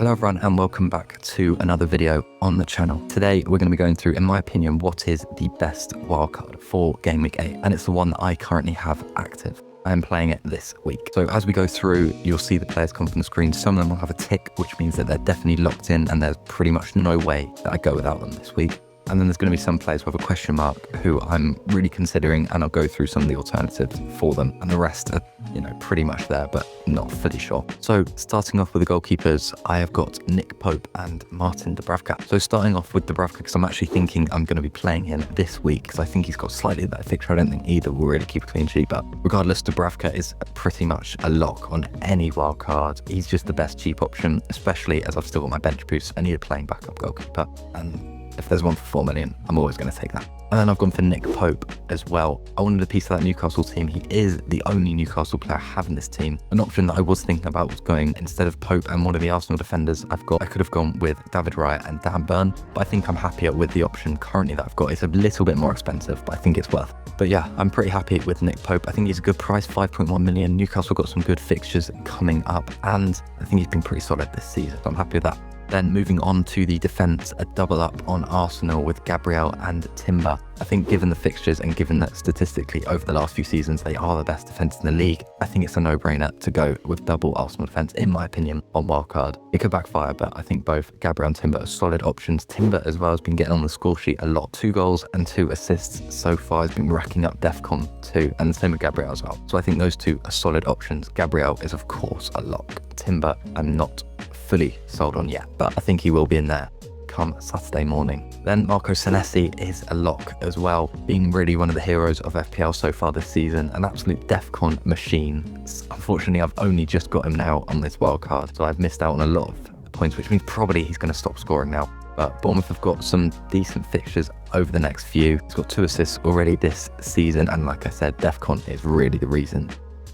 Hello everyone and welcome back to another video on the channel. Today we're going to be going through, in my opinion, what is the best wildcard for Game Week 8, and it's the one that I currently have active. I am playing it this week. So as we go through, you'll see the players come from the screen. Some of them will have a tick, which means that they're definitely locked in and there's pretty much no way that I go without them this week. And then there's going to be some players with a question mark who I'm really considering, and I'll go through some of the alternatives for them. And the rest are, pretty much there, but not fully sure. So starting off with the goalkeepers, I have got Nick Pope and Martin Dubravka. So starting off with Dubravka, because I'm actually thinking I'm going to be playing him this week, because I think he's got slightly better fixture. I don't think either will really keep a clean sheet, but regardless, Dubravka is pretty much a lock on any wild card. He's just the best cheap option, especially as I've still got my bench boost. I need a playing backup goalkeeper, and if there's one for 4 million, I'm always going to take that. And then I've gone for Nick Pope as well. I wanted a piece of that Newcastle team. He is the only Newcastle player I have in this team. An option that I was thinking about was going, instead of Pope and one of the Arsenal defenders I could have gone with David Raya and Dan Burn, but I think I'm happier with the option currently that I've got. It's a little bit more expensive, but I think it's worth. But yeah, I'm pretty happy with Nick Pope. I think he's a good price, 5.1 million. Newcastle got some good fixtures coming up, and I think he's been pretty solid this season, so I'm happy with that. Then moving on to the defence, a double up on Arsenal with Gabriel and Timber. I think given the fixtures and given that statistically over the last few seasons they are the best defence in the league, I think it's a no-brainer to go with double Arsenal defence, in my opinion, on wildcard. It could backfire, but I think both Gabriel and Timber are solid options. Timber as well has been getting on the score sheet a lot. 2 goals and 2 assists so far. He's been racking up DEFCON 2, and the same with Gabriel as well. So I think those two are solid options. Gabriel is of course a lock. Timber, I'm not fully sold on yet, but I think he will be in there come Saturday morning. Then Marco Senesi is a lock as well, being really one of the heroes of FPL so far this season, an absolute DEFCON machine. Unfortunately, I've only just got him now on this wild card, so I've missed out on a lot of points, which means probably he's going to stop scoring now. But Bournemouth have got some decent fixtures over the next few. He's got 2 assists already this season, and like I said, DEFCON is really the reason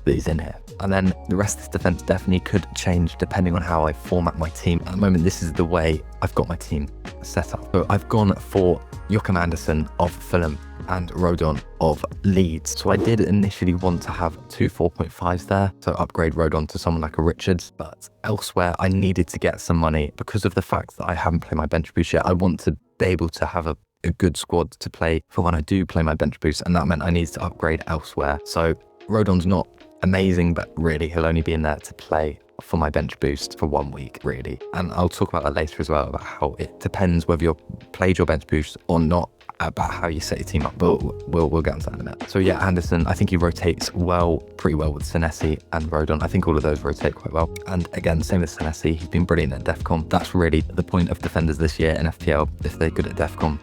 that he's in here. And then the rest of this defence definitely could change depending on how I format my team. At the moment, this is the way I've got my team set up. So I've gone for Joachim Andersen of Fulham and Rodon of Leeds. So I did initially want to have 2 4.5s there, so upgrade Rodon to someone like a Richards, but elsewhere I needed to get some money because of the fact that I haven't played my bench boost yet. I want to be able to have a good squad to play for when I do play my bench boost, and that meant I needed to upgrade elsewhere. So Rodon's not amazing, but really he'll only be in there to play for my bench boost for 1 week, really. And I'll talk about that later as well, about how it depends whether you've played your bench boost or not, about how you set your team up, but we'll get into that in a minute. So yeah, Anderson, I think he rotates pretty well with Senesi and Rodon. I think all of those rotate quite well. And again, same with Senesi, he's been brilliant at DEFCON. That's really the point of defenders this year in FPL. If they're good at DEFCON,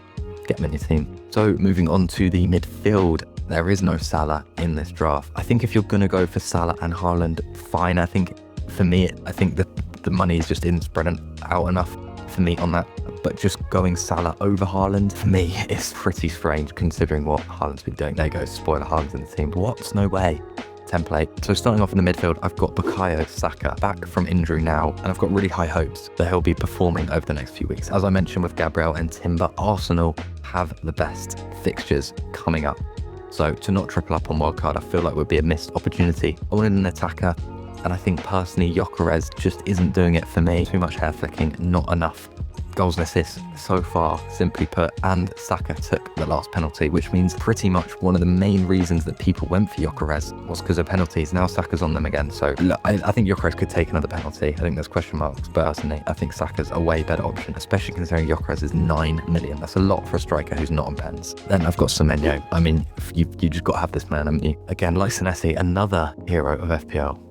get them in your team. So moving on to the midfield, there is no Salah in this draft. I think if you're going to go for Salah and Haaland, fine. I think for me, I think the money is just isn't spread out enough for me on that. But just going Salah over Haaland, for me, is pretty strange considering what Haaland's been doing. There you go, spoiler, Haaland's in the team. What? No way. Template. So starting off in the midfield, I've got Bukayo Saka back from injury now, and I've got really high hopes that he'll be performing over the next few weeks. As I mentioned with Gabriel and Timber, Arsenal have the best fixtures coming up. So to not triple up on wildcard, I feel like would be a missed opportunity. I wanted an attacker, and I think personally Gyökeres just isn't doing it for me. Too much hair flicking, not enough goals and assists so far, simply put. And Saka took the last penalty, which means pretty much one of the main reasons that people went for Gyökeres was because of penalties. Now Saka's on them again. So look, I think Gyökeres could take another penalty. I think there's question marks, but personally, I think Saka's a way better option, especially considering Gyökeres is 9 million. That's a lot for a striker who's not on pens. Then I've got Semenyo. I mean, you just got to have this man, haven't you? Again, like Senesi, another hero of FPL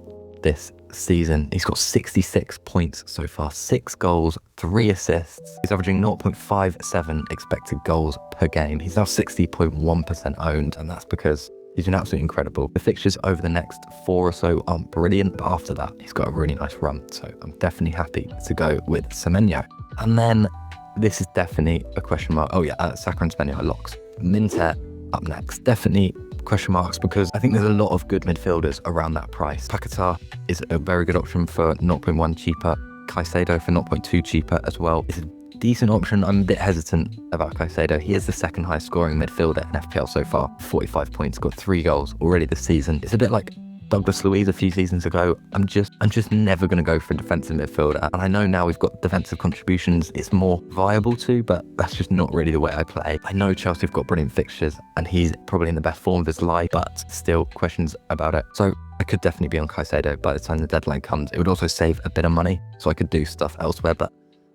this season. He's got 66 points so far, 6 goals, 3 assists. He's averaging 0.57 expected goals per game. He's now 60.1% owned, and that's because he's been absolutely incredible. The fixtures over the next 4 or so aren't brilliant, but after that, he's got a really nice run. So I'm definitely happy to go with Semenyo. And then this is definitely a question mark. Oh yeah, Saka and Semenyo are locks. Minter up next. Definitely question marks because I think there's a lot of good midfielders around that price. Paquetá is a very good option for 0.1 cheaper. Caicedo for 0.2 cheaper as well. It's a decent option. I'm a bit hesitant about Caicedo. He is the second highest scoring midfielder in FPL so far. 45 points, got 3 goals already this season. It's a bit like Douglas Luiz a few seasons ago. I'm just never going to go for a defensive midfielder. And I know now we've got defensive contributions, it's more viable too, but that's just not really the way I play. I know Chelsea have got brilliant fixtures and he's probably in the best form of his life, but still questions about it. So I could definitely be on Caicedo by the time the deadline comes. It would also save a bit of money, so I could do stuff elsewhere. But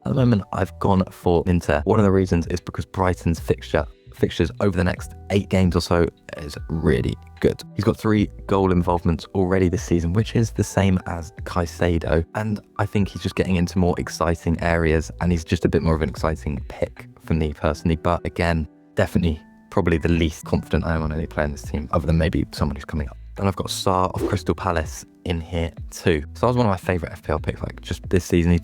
at the moment, I've gone for Inter. One of the reasons is because Brighton's fixtures over the next 8 games or so is really good. He's got 3 goal involvements already this season, which is the same as Caicedo. And I think he's just getting into more exciting areas, and he's just a bit more of an exciting pick for me personally. But again, definitely probably the least confident I am on any player in this team, other than maybe someone who's coming up. Then I've got Sarr of Crystal Palace in here too. Sarr's one of my favourite FPL picks. Like, just this season, he's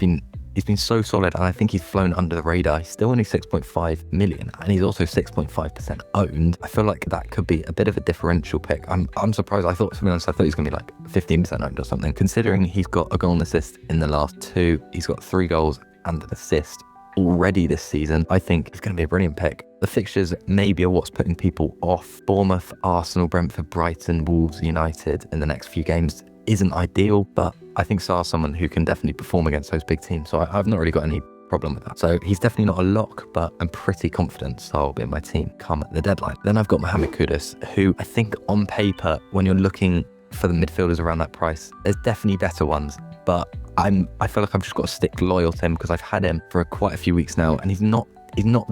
been so solid, and I think he's flown under the radar. He's still only 6.5 million, and he's also 6.5% owned. I feel like that could be a bit of a differential pick. I'm surprised. To be honest, I thought he was going to be like 15% owned or something. Considering he's got a goal and assist in the last 2, he's got 3 goals and an assist already this season. I think he's going to be a brilliant pick. The fixtures maybe are what's putting people off. Bournemouth, Arsenal, Brentford, Brighton, Wolves, United in the next few games isn't ideal, but I think Sarr's someone who can definitely perform against those big teams, so I've not really got any problem with that. So he's definitely not a lock, but I'm pretty confident Sarr will be in my team come the deadline. Then I've got Mohamed Kudus, who I think on paper, when you're looking for the midfielders around that price, there's definitely better ones, but I feel like I've just got to stick loyal to him because I've had him for quite a few weeks now, and he's not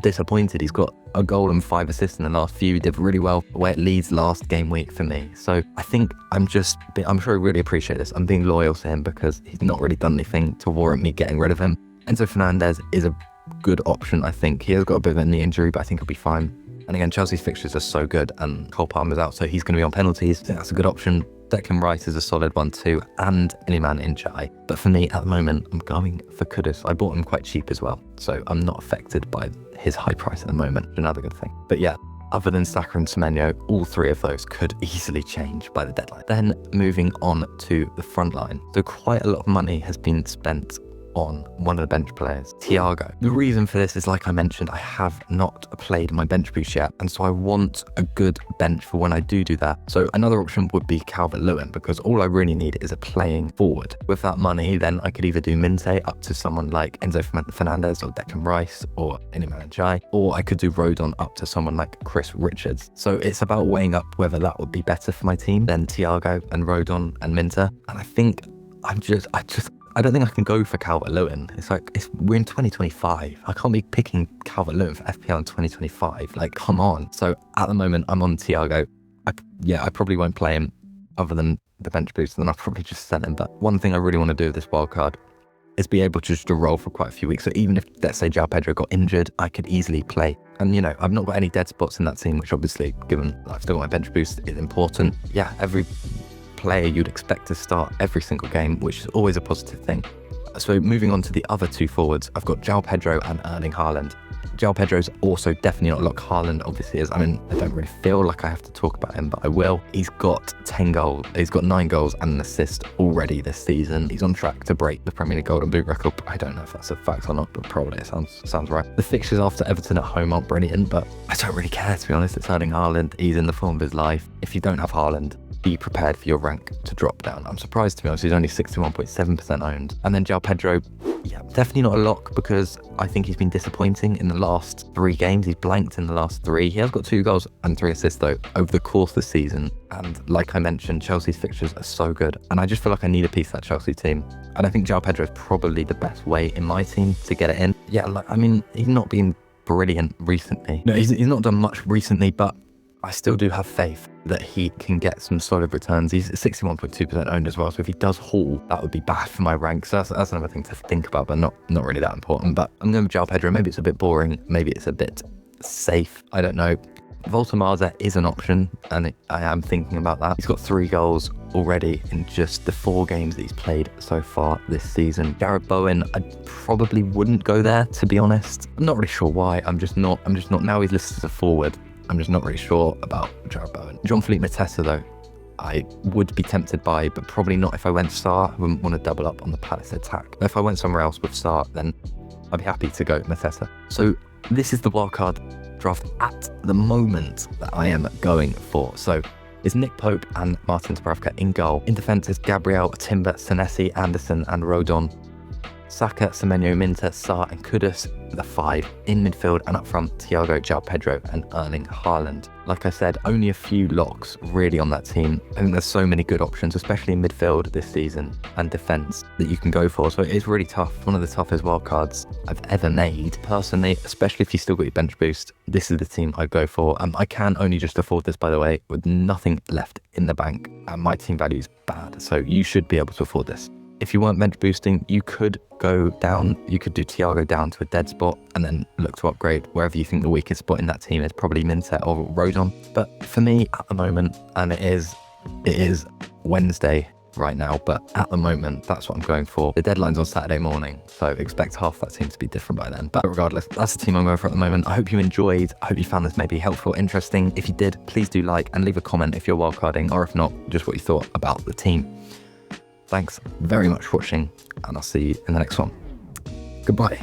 disappointed. He's got a goal and 5 assists in the last few. He did really well away at Leeds last game week for me. So I think I'm sure he really appreciate this. I'm being loyal to him because he's not really done anything to warrant me getting rid of him. Enzo Fernandez is a good option, I think. He has got a bit of a knee injury, but I think he'll be fine. And again, Chelsea's fixtures are so good, and Cole Palmer's out, so he's going to be on penalties. I think that's a good option. Declan Rice is a solid one too, and Iliman Ndiaye. But for me, at the moment, I'm going for Kudus. I bought him quite cheap as well, so I'm not affected by his high price at the moment. Another good thing. But yeah, other than Saka and Semenyo, all 3 of those could easily change by the deadline. Then moving on to the front line. So quite a lot of money has been spent on one of the bench players, Thiago. The reason for this is, like I mentioned, I have not played my bench boost yet, and so I want a good bench for when I do that. So another option would be Calvert-Lewin, because all I really need is a playing forward. With that money, then I could either do Minte up to someone like Enzo Fernandez or Declan Rice or Iliman Ndiaye, or I could do Rodon up to someone like Chris Richards. So it's about weighing up whether that would be better for my team than Thiago and Rodon and Minte. And I think I don't think I can go for Calvert-Lewin. We're in 2025. I can't be picking Calvert-Lewin for FPL in 2025. Like, come on. So at the moment, I'm on Thiago. I probably won't play him other than the bench boost, and then I'll probably just sell him. But one thing I really want to do with this wildcard is be able to just roll for quite a few weeks. So even if, let's say, João Pedro got injured, I could easily play. And, I've not got any dead spots in that team, which obviously, given I've still got my bench boost, is important. Yeah, every player you'd expect to start every single game, which is always a positive thing. So moving on to the other 2 forwards, I've got João Pedro and Erling Haaland. João Pedro's also definitely not a lock. Haaland obviously is. I don't really feel like I have to talk about him, but I will. He's got 10 goals. He's got 9 goals and an assist already this season. He's on track to break the Premier League Golden Boot record. I don't know if that's a fact or not, but probably it sounds right. The fixtures after Everton at home aren't brilliant, but I don't really care, to be honest. It's Erling Haaland. He's in the form of his life. If you don't have Haaland, be prepared for your rank to drop down. I'm surprised, to be honest. He's only 61.7% owned. And then João Pedro, yeah, definitely not a lock, because I think he's been disappointing in the last 3 games. He's blanked in the last 3. He has got 2 goals and 3 assists though over the course of the season. And like I mentioned, Chelsea's fixtures are so good, and I just feel like I need a piece of that Chelsea team. And I think João Pedro is probably the best way in my team to get it in. Yeah, he's not been brilliant recently. No, he's not done much recently, but I still do have faith that he can get some solid returns. He's 61.2% owned as well, so if he does haul, that would be bad for my rank. So that's another thing to think about, but not really that important. But I'm going with João Pedro. Maybe it's a bit boring, maybe it's a bit safe, I don't know. Volta Marza is an option, and I am thinking about that. He's got 3 goals already in just the 4 games that he's played so far this season. Jared Bowen, I probably wouldn't go there, to be honest. I'm not really sure why. I'm just not. Now he's listed as a forward, I'm just not really sure about Jared Bowen. Jean-Philippe Mateta, though, I would be tempted by, but probably not if I went Sarr. I wouldn't want to double up on the Palace attack. If I went somewhere else with Sarr, then I'd be happy to go Mateta. So this is the wildcard draft at the moment that I am going for. So is Nick Pope and Martin Dubravka in goal. In defence is Gabriel, Timber, Senesi, Anderson and Rodon. Saka, Semenyo, Minter, Sarr and Kudus, the 5. In midfield and up front, Thiago, João Pedro and Erling Haaland. Like I said, only a few locks really on that team. I think there's so many good options, especially in midfield this season and defence that you can go for. So it is really tough. One of the toughest wildcards I've ever made. Personally, especially if you still got your bench boost, this is the team I'd go for. I can only just afford this, by the way, with nothing left in the bank. And my team value is bad, so you should be able to afford this. If you weren't bench boosting, you could go down. You could do Thiago down to a dead spot and then look to upgrade wherever you think the weakest spot in that team is, probably Minter or Rodon. But for me at the moment, and it is Wednesday right now, but at the moment, that's what I'm going for. The deadline's on Saturday morning, so expect half that team to be different by then. But regardless, that's the team I'm going for at the moment. I hope you enjoyed. I hope you found this maybe helpful, interesting. If you did, please do like and leave a comment if you're wildcarding, or if not, just what you thought about the team. Thanks very much for watching, and I'll see you in the next one. Goodbye.